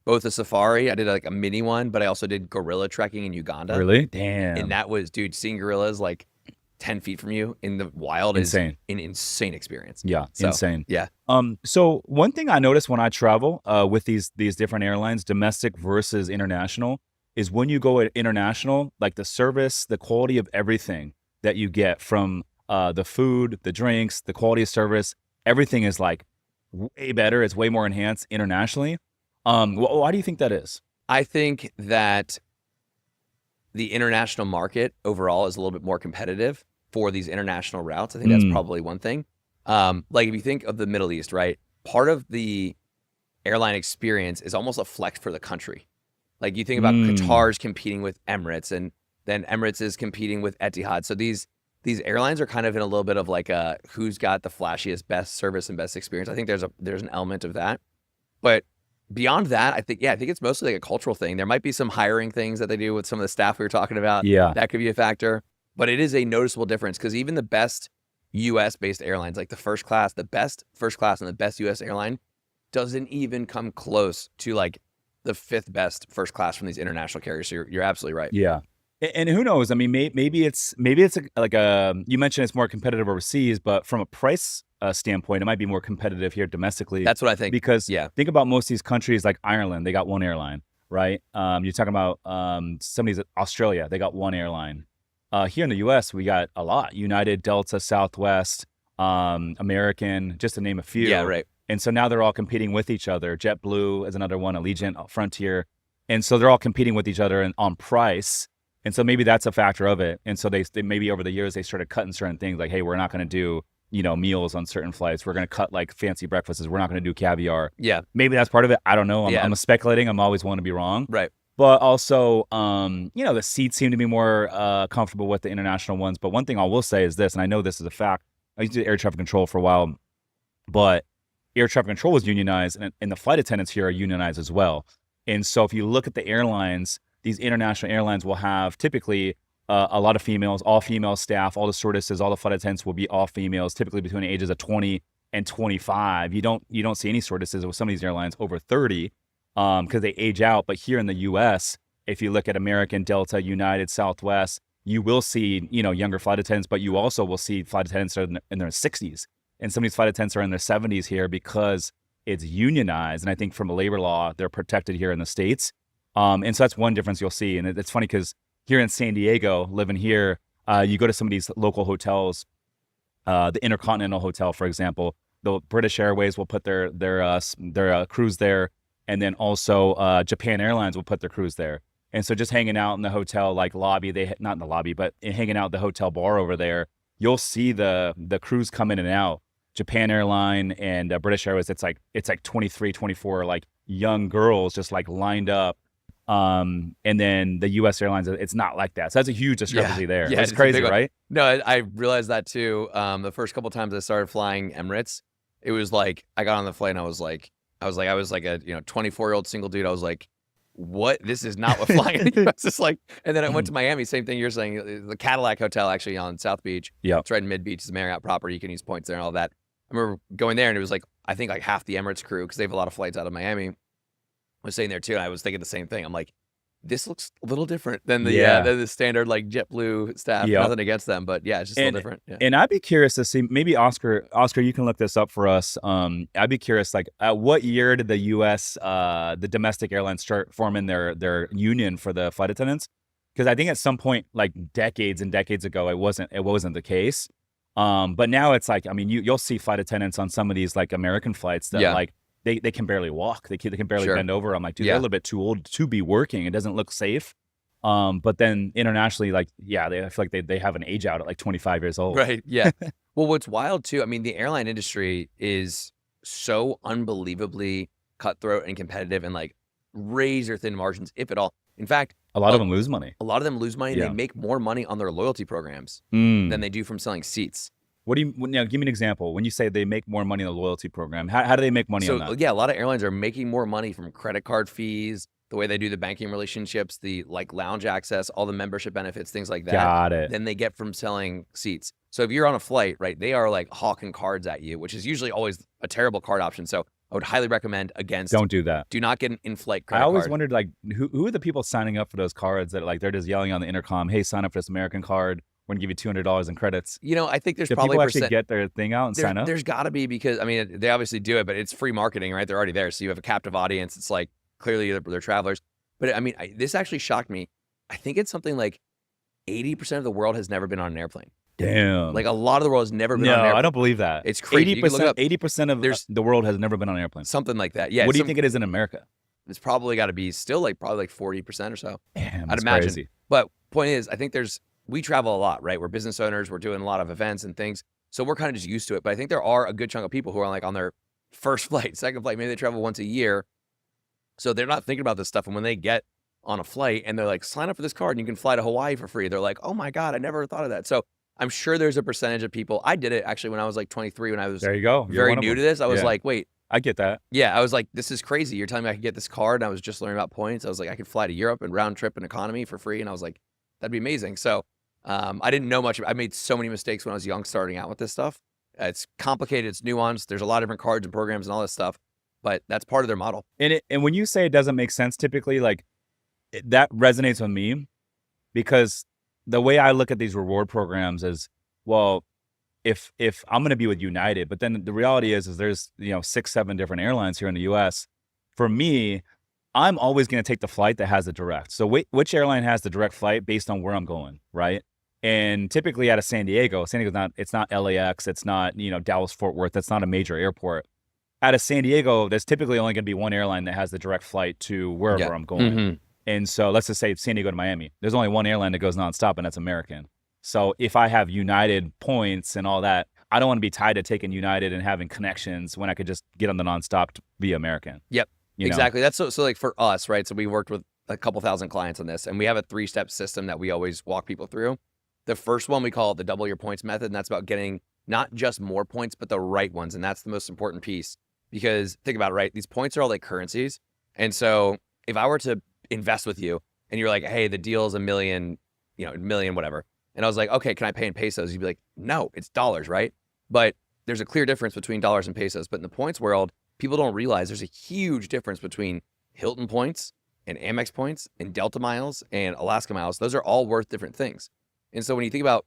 both a safari. I did like a mini one, but I also did gorilla trekking in Uganda. Really? Damn. And that was, dude, seeing gorillas like 10 feet from you in the wild Insane. is an insane experience. Yeah, So, insane. yeah. So one thing I notice when I travel with these different airlines, domestic versus international, is when you go at international, like the service, the quality of everything that you get from the food, the drinks, the quality of service, everything is like way better. It's way more enhanced internationally. Why do you think that is? I think that the international market overall is a little bit more competitive for these international routes. I think that's probably one thing. Like if you think of the Middle East, right? Part of the airline experience is almost a flex for the country. Like you think about Qatar's competing with Emirates, and then Emirates is competing with Etihad. So these airlines are kind of in a little bit of like a who's got the flashiest, best service and best experience. I think there's an element of that. But beyond that, I think it's mostly like a cultural thing. There might be some hiring things that they do with some of the staff we were talking about. Yeah. That could be a factor. But it is a noticeable difference because even the best US-based airlines, like the best first class and the best US airline doesn't even come close to like the fifth best first class from these international carriers. So you're absolutely right. Yeah. And who knows? I mean, maybe it's like you mentioned it's more competitive overseas, but from a price standpoint, it might be more competitive here domestically. That's what I think. Because think about most of these countries like Ireland, they got one airline, right? You're talking about some of these Australia, they got one airline. Here in the U.S., we got a lot: United, Delta, Southwest, American, just to name a few. Yeah, right. And so now they're all competing with each other. JetBlue is another one, Allegiant, Frontier, and so they're all competing with each other on price. And so maybe that's a factor of it. And so they maybe over the years they started cutting certain things, like, hey, we're not going to do meals on certain flights. We're going to cut like fancy breakfasts. We're not going to do caviar. Yeah, maybe that's part of it. I don't know. I'm speculating. I'm always want to be wrong. Right. But also, the seats seem to be more comfortable with the international ones. But one thing I will say is this, and I know this is a fact. I used to do air traffic control for a while, but air traffic control was unionized, and the flight attendants here are unionized as well. And so if you look at the airlines, these international airlines will have typically a lot of females, all female staff, all the stewardesses, all the flight attendants will be all females, typically between the ages of 20 and 25. You don't see any stewardesses with some of these airlines over 30 because they age out. But here in the U.S., if you look at American, Delta, United, Southwest, you will see younger flight attendants, but you also will see flight attendants in their 60s. And some of these flight attendants are in their 70s here because it's unionized. And I think from a labor law, they're protected here in the States. And so that's one difference you'll see. And it's funny because here in San Diego, living here, you go to some of these local hotels, the Intercontinental Hotel, for example, the British Airways will put their cruise there. And then also Japan Airlines will put their cruise there. And so just hanging out in the hotel like lobby, not in the lobby, but hanging out at the hotel bar over there, you'll see the crews come in and out. Japan Airline and British Airways, it's like 23, 24 like young girls just like lined up. And then the U.S. Airlines, it's not like that. So that's a huge discrepancy there. Yeah, it's crazy, right? No, I realized that too. The first couple of times I started flying Emirates, it was like I got on the flight and I was like a 24-year-old single dude. I was like, what? This is not what flying in the U.S. is like. And then I went to Miami, same thing you're saying. The Cadillac Hotel actually on South Beach. Yeah, it's right in Mid Beach. It's a Marriott property. You can use points there and all that. I remember going there and it was like, I think like half the Emirates crew, because they have a lot of flights out of Miami, was staying there too. And I was thinking the same thing. I'm like, this looks a little different than the standard like JetBlue staff. Yep. Nothing against them, but yeah, it's just a little different. Yeah. And I'd be curious to see, maybe Oscar, you can look this up for us. I'd be curious, like at what year did the U.S. The domestic airlines start forming their union for the flight attendants? Because I think at some point, like decades and decades ago, it wasn't the case. But now it's like, I mean, you'll see flight attendants on some of these like American flights that like they can barely walk. They can barely bend over. I'm like, dude, they're a little bit too old to be working. It doesn't look safe. But then internationally, like, I feel like they have an age out at like 25 years old. Right. Yeah. Well, what's wild too, I mean, the airline industry is so unbelievably cutthroat and competitive and like razor thin margins, if at all. In fact, a lot of them lose money. A lot of them lose money. Yeah. They make more money on their loyalty programs than they do from selling seats. Give me an example. When you say they make more money on the loyalty program, how do they make money on that? Yeah, a lot of airlines are making more money from credit card fees, the way they do the banking relationships, the like lounge access, all the membership benefits, things like that. Got it. Than they get from selling seats. So if you're on a flight, right, they are like hawking cards at you, which is usually always a terrible card option. So I would highly recommend against. Don't do that. Do not get an in-flight credit I always card. wondered, like, who are the people signing up for those cards that, like, they're just yelling on the intercom, hey, sign up for this American card. We're going to give you $200 in credits. You know, I think there's Do probably people actually get their thing out and sign up? There's got to be, because, I mean, they obviously do it, but it's free marketing, right? They're already there. So you have a captive audience. It's like, clearly they're travelers. But I mean, this actually shocked me. I think it's something like 80% of the world has never been on an airplane. Damn. Like, a lot of the world has never been on an airplane. No, I don't believe that. It's crazy. 80% of the world has never been on an airplane. Something like that. Yeah. What do you think it is in America? It's probably got to be still probably like 40% or so. Damn, I'd imagine. crazy. But point is, I think we travel a lot, right? We're business owners. We're doing a lot of events and things. So we're kind of just used to it. But I think there are a good chunk of people who are like on their first flight, second flight, maybe they travel once a year. So they're not thinking about this stuff. And when they get on a flight and they're like, sign up for this card and you can fly to Hawaii for free, they're like, oh my God, I never thought of that. So I'm sure there's a percentage of people. I did it actually when I was like 23, when I was there you go. very new to this. I was like, wait. I get that. Yeah, I was like, this is crazy. You're telling me I could get this card, and I was just learning about points. I was like, I could fly to Europe and round trip and economy for free. And I was like, that'd be amazing. So I didn't know much. I made so many mistakes when I was young starting out with this stuff. It's complicated. It's nuanced. There's a lot of different cards and programs and all this stuff, but that's part of their model. And when you say it doesn't make sense, typically, like, that resonates with me, because the way I look at these reward programs is, well, if I'm going to be with United, but then the reality is there's 6-7 different airlines here in the US. For me, I'm always going to take the flight that has the direct. So which airline has the direct flight based on where I'm going, right? And typically out of San Diego's it's not LAX, it's not Dallas Fort Worth, that's not a major airport. Out of San Diego, there's typically only going to be one airline that has the direct flight to wherever I'm going. Mm-hmm. And so let's just say San Diego to Miami. There's only one airline that goes nonstop, and that's American. So if I have United points and all that, I don't want to be tied to taking United and having connections when I could just get on the nonstop via American. Yep, exactly. That's so like for us, right? So we worked with a couple thousand clients on this, and we have a 3-step system that we always walk people through. The first one, we call it the double your points method, and that's about getting not just more points, but the right ones. And that's the most important piece, because think about it, right? These points are all like currencies. And so if I were to invest with you and you're like, hey, the deal is $1 million, whatever. And I was like, okay, can I pay in pesos? You'd be like, no, it's dollars, right? But there's a clear difference between dollars and pesos. But in the points world, people don't realize there's a huge difference between Hilton points and Amex points and Delta miles and Alaska miles. Those are all worth different things. And so when you think about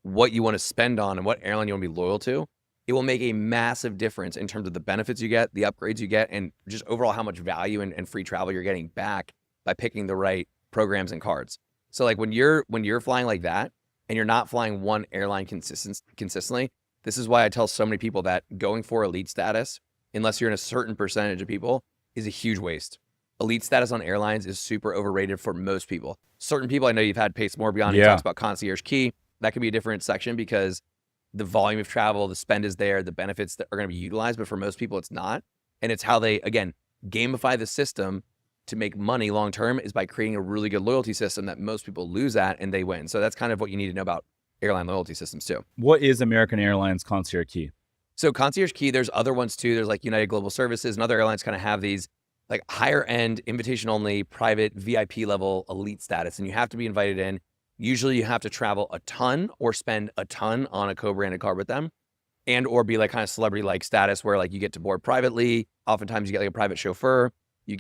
what you want to spend on and what airline you want to be loyal to, it will make a massive difference in terms of the benefits you get, the upgrades you get, and just overall how much value and free travel you're getting back by picking the right programs and cards. So like when you're flying like that and you're not flying one airline consistently, this is why I tell so many people that going for elite status, unless you're in a certain percentage of people, is a huge waste. Elite status on airlines is super overrated for most people. Certain people, I know you've had Pace More Beyond, he talks about Concierge Key. That could be a different section because the volume of travel, the spend is there, the benefits that are going to be utilized, but for most people it's not. And it's how they, again, gamify the system to make money long-term is by creating a really good loyalty system that most people lose at and they win. So that's kind of what you need to know about airline loyalty systems too. What is American Airlines Concierge Key? So Concierge Key, there's other ones too. There's like United Global Services and other airlines kind of have these like higher end, invitation only, private, VIP level, elite status. And you have to be invited in. Usually you have to travel a ton or spend a ton on a co-branded card with them, and or be like kind of celebrity-like status where like you get to board privately. Oftentimes you get like a private chauffeur. You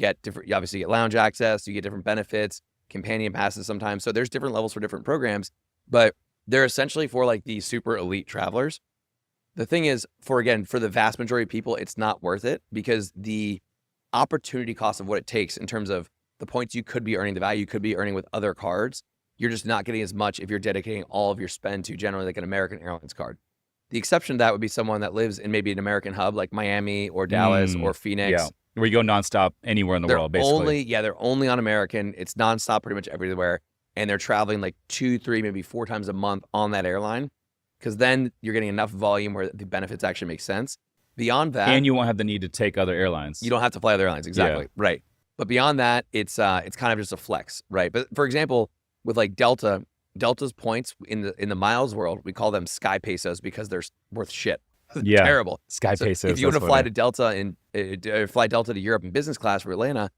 obviously get lounge access. You get different benefits, companion passes sometimes. So there's different levels for different programs, but they're essentially for like the super elite travelers. The thing is, for the vast majority of people, it's not worth it because the opportunity cost of what it takes in terms of the points you could be earning, the value you could be earning with other cards, you're just not getting as much if you're dedicating all of your spend to generally like an American Airlines card. The exception to that would be someone that lives in maybe an American hub like Miami or Dallas or Phoenix. Yeah. Where you go nonstop anywhere in the world, basically. They're only on American. It's nonstop pretty much everywhere. And they're traveling like 2, 3, maybe 4 times a month on that airline. Because then you're getting enough volume where the benefits actually make sense. Beyond that, and you won't have the need to take other airlines. You don't have to fly other airlines, exactly. Yeah. Right. But beyond that, it's kind of just a flex, right? But for example, with like Delta's points in the miles world, we call them Sky Pesos because they're worth shit. Yeah, terrible. Sky Pesos. If you want to fly to Delta and fly Delta to Europe in business class for Atlanta,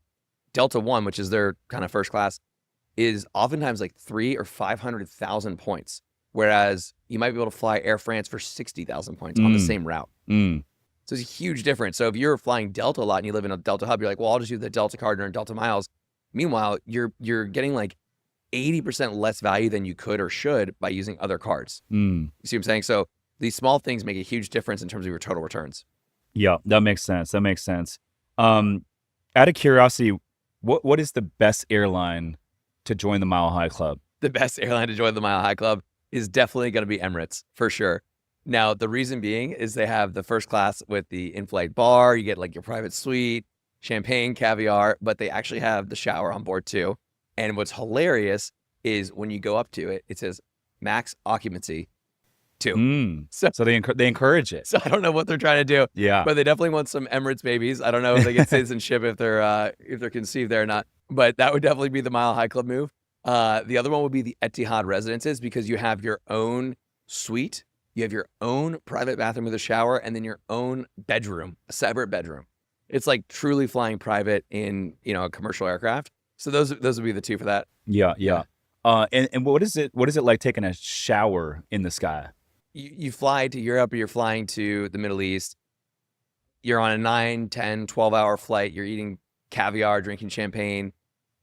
Delta One, which is their kind of first class, is oftentimes like 300,000 or 500,000 points. Whereas you might be able to fly Air France for 60,000 points on the same route. So it's a huge difference. So if you're flying Delta a lot and you live in a Delta hub, you're like, well, I'll just use the Delta card and earn Delta miles. Meanwhile, you're getting like 80% less value than you could or should by using other cards. You see what I'm saying? So these small things make a huge difference in terms of your total returns. Yeah, that makes sense. Out of curiosity, what is the best airline to join the Mile High Club? The best airline to join the Mile High Club is definitely going to be Emirates, for sure. Now, the reason being is they have the first class with the in-flight bar. You get like your private suite, champagne, caviar, but they actually have the shower on board too. And what's hilarious is when you go up to it, it says max occupancy 2. So they encourage it. So I don't know what they're trying to do. Yeah. But they definitely want some Emirates babies. I don't know if they get citizenship if they're conceived there or not. But that would definitely be the Mile High Club move. The other one would be the Etihad residences, because you have your own suite, you have your own private bathroom with a shower, and then your own bedroom, a separate bedroom. It's like truly flying private in, a commercial aircraft. So those would be the two for that. Yeah. And what is it like taking a shower in the sky? You fly to Europe or you're flying to the Middle East. You're on a 9, 10, 12-hour flight. You're eating caviar, drinking champagne.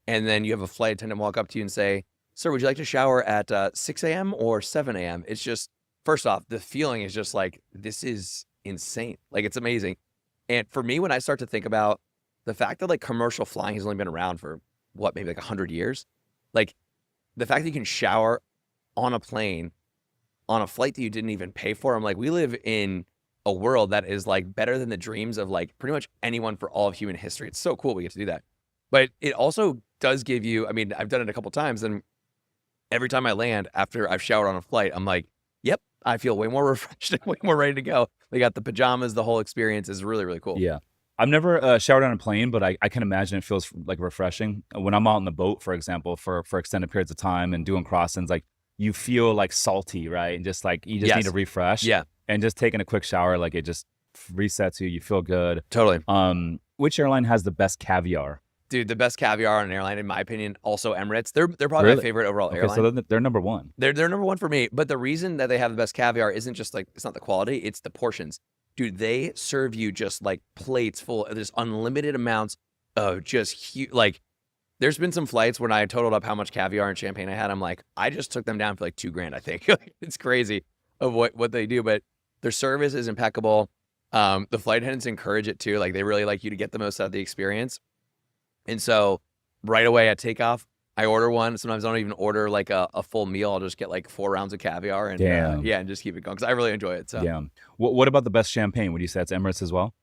And then you have a flight attendant walk up to you and say, sir, would you like to shower at 6 a.m. or 7 a.m.? It's just, first off, the feeling is just like, this is insane. Like, it's amazing. And for me, when I start to think about the fact that like commercial flying has only been around for maybe like 100 years, like the fact that you can shower on a plane on a flight that you didn't even pay for. I'm like, we live in a world that is like better than the dreams of like pretty much anyone for all of human history. It's so cool we get to do that. But it also does give you, I mean, I've done it a couple times, and every time I land after I've showered on a flight, I'm like, yep, I feel way more refreshed and way more ready to go. They got the pajamas, the whole experience is really, really cool. Yeah. I've never showered on a plane, but I can imagine it feels like refreshing. When I'm out on the boat, for example, for extended periods of time and doing crossings, like you feel like salty, right? And just like, you just need to refresh. Yeah. And just taking a quick shower, like it just resets you. You feel good. Totally. Which airline has the best caviar? Dude, the best caviar on an airline, in my opinion, also Emirates. They're probably my favorite overall airline. So they're number one. They're number one for me. But the reason that they have the best caviar isn't just like, it's not the quality, it's the portions. Dude, they serve you just like plates full. There's unlimited amounts of just huge, like there's been some flights when I totaled up how much caviar and champagne I had. I'm like, I just took them down for like $2,000, I think. It's crazy of what they do, but their service is impeccable. The flight attendants encourage it too. Like they really like you to get the most out of the experience. And so right away at takeoff, I order one. Sometimes I don't even order like a full meal. I'll just get like 4 rounds of caviar and and just keep it going because I really enjoy it. So yeah. What about the best champagne? Would you say it's Emirates as well?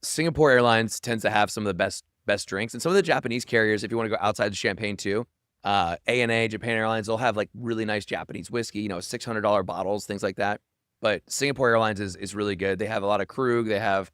Singapore Airlines tends to have some of the best drinks, and some of the Japanese carriers, if you want to go outside the champagne too, ANA, Japan Airlines, they'll have like really nice Japanese whiskey, $600 bottles, things like that. But Singapore Airlines is really good. They have a lot of Krug. They have